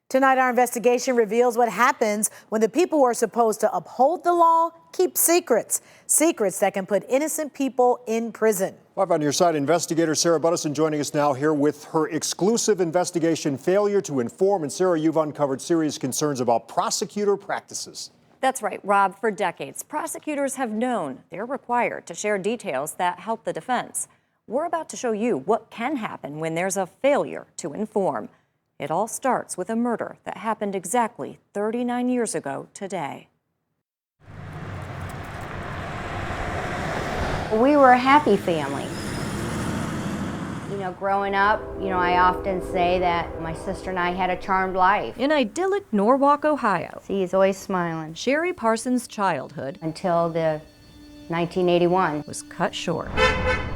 Tonight, our investigation reveals what happens when the people who are supposed to uphold the law keep secrets. Secrets that can put innocent people in prison. Live on your side, investigator Sarah Buttison joining us now here with her exclusive investigation, Failure to Inform. And Sarah, you've uncovered serious concerns about prosecutor practices. That's right, Rob. For decades, prosecutors have known they're required to share details that help the defense. We're about to show you what can happen when there's a failure to inform. It all starts with a murder that happened exactly 39 years ago today. We were a happy family. You know, growing up, I often say that my sister and I had a charmed life. In idyllic Norwalk, Ohio. See, he's always smiling. Sherry Parsons' childhood, until the 1981, was cut short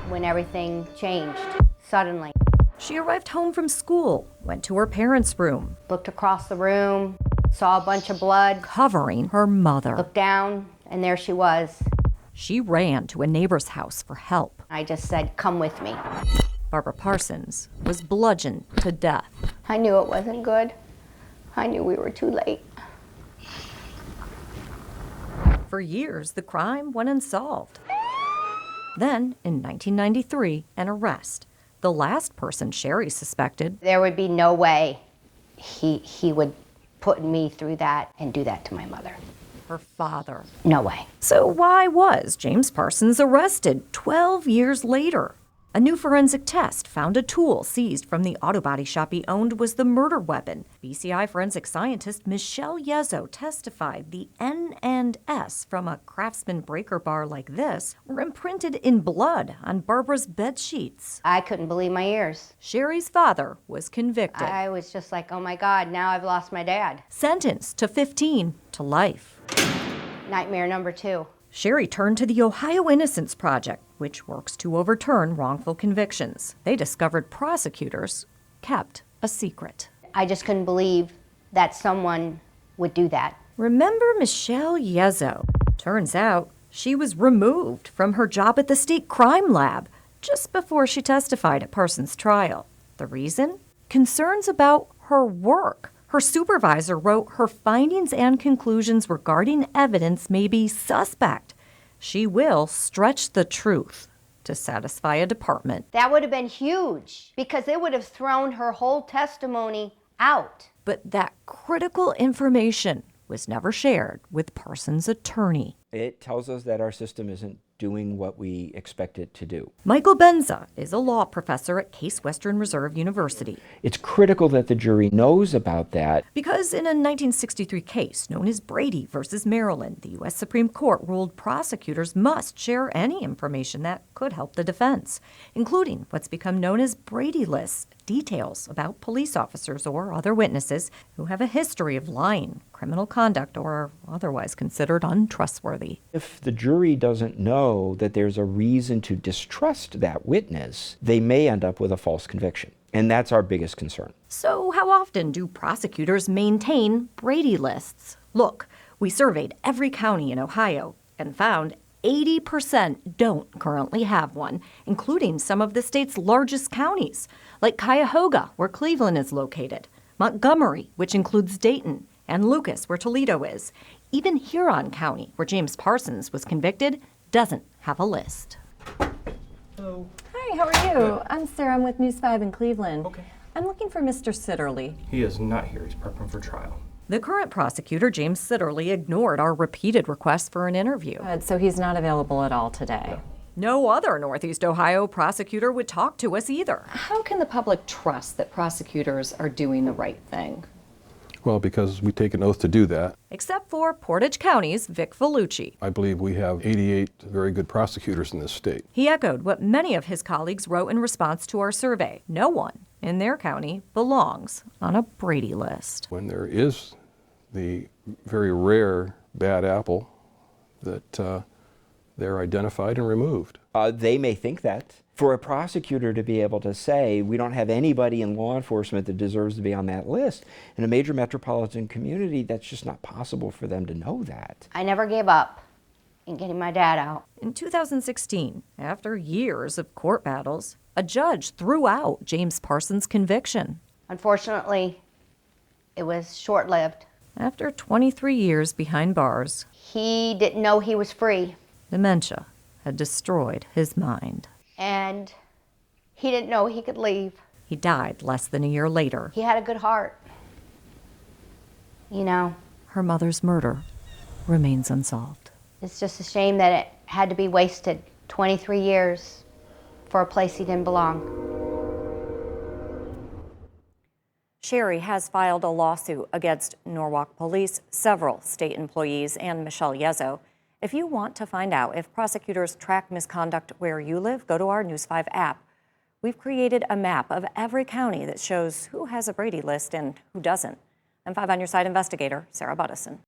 when everything changed suddenly. She arrived home from school, went to her parents' room, looked across the room, saw a bunch of blood covering her mother. Looked down, and there she was. She ran to a neighbor's house for help. I just said, "Come with me." Barbara Parsons was bludgeoned to death. I knew it wasn't good. I knew we were too late. For years, the crime went unsolved. Then, in 1993, an arrest. The last person Sherry suspected. There would be no way he would put me through that and do that to my mother. Her father. No way. So why was James Parsons arrested 12 years later? A new forensic test found a tool seized from the auto body shop he owned was the murder weapon. BCI forensic scientist Michelle Yezzo testified the N and S from a Craftsman breaker bar like this were imprinted in blood on Barbara's bed sheets. I couldn't believe my ears. Sherry's father was convicted. I was just like, oh my God, now I've lost my dad. Sentenced to 15 to life. Nightmare number 2. Sherry turned to the Ohio Innocence Project, which works to overturn wrongful convictions. They discovered prosecutors kept a secret. I just couldn't believe that someone would do that. Remember Michelle Yezzo? Turns out she was removed from her job at the state crime lab just before she testified at Parsons' trial. The reason? Concerns about her work. Her supervisor wrote her findings and conclusions regarding evidence may be suspect. She will stretch the truth to satisfy a department. That would have been huge because it would have thrown her whole testimony out. But that critical information was never shared with Parsons' attorney. It tells us that our system isn't doing what we expect it to do. Michael Benza is a law professor at Case Western Reserve University. It's critical that the jury knows about that. Because in a 1963 case known as Brady versus Maryland, the U.S. Supreme Court ruled prosecutors must share any information that could help the defense, including what's become known as Brady lists, details about police officers or other witnesses who have a history of lying, criminal conduct, or are otherwise considered untrustworthy. If the jury doesn't know that there's a reason to distrust that witness, they may end up with a false conviction. And that's our biggest concern. So how often do prosecutors maintain Brady lists? Look, we surveyed every county in Ohio and found 80% don't currently have one, including some of the state's largest counties, like Cuyahoga, where Cleveland is located, Montgomery, which includes Dayton, and Lucas, where Toledo is. Even Huron County, where James Parsons was convicted, doesn't have a list. Hello. Hi, how are you? I'm Sarah. I'm with News 5 in Cleveland. Okay. I'm looking for Mr. Sitterly. He is not here. He's prepping for trial. The current prosecutor, James Sitterly, ignored our repeated requests for an interview. So he's not available at all today. No. No other Northeast Ohio prosecutor would talk to us either. How can the public trust that prosecutors are doing the right thing? Well, because we take an oath to do that. Except for Portage County's Vic Vellucci. I believe we have 88 very good prosecutors in this state. He echoed what many of his colleagues wrote in response to our survey. No one in their county belongs on a Brady list. When there is the very rare bad apple, that they're identified and removed. They may think that. For a prosecutor to be able to say, we don't have anybody in law enforcement that deserves to be on that list, in a major metropolitan community, that's just not possible for them to know that. I never gave up in getting my dad out. In 2016, after years of court battles, a judge threw out James Parsons' conviction. Unfortunately, It was short-lived. After 23 years behind bars, He didn't know he was free, dementia had destroyed his mind. and he didn't know he could leave. He died less than a year later. He had a good heart. You know, Her mother's murder remains unsolved. it's just a shame that it had to be wasted 23 years for a place he didn't belong. Sherry has filed a lawsuit against Norwalk Police, several state employees, and Michelle Yezzo. If you want to find out if prosecutors track misconduct where you live, go to our News 5 app. We've created a map of every county that shows who has a Brady list and who doesn't. I'm 5 on your side investigator, Sarah Buttison.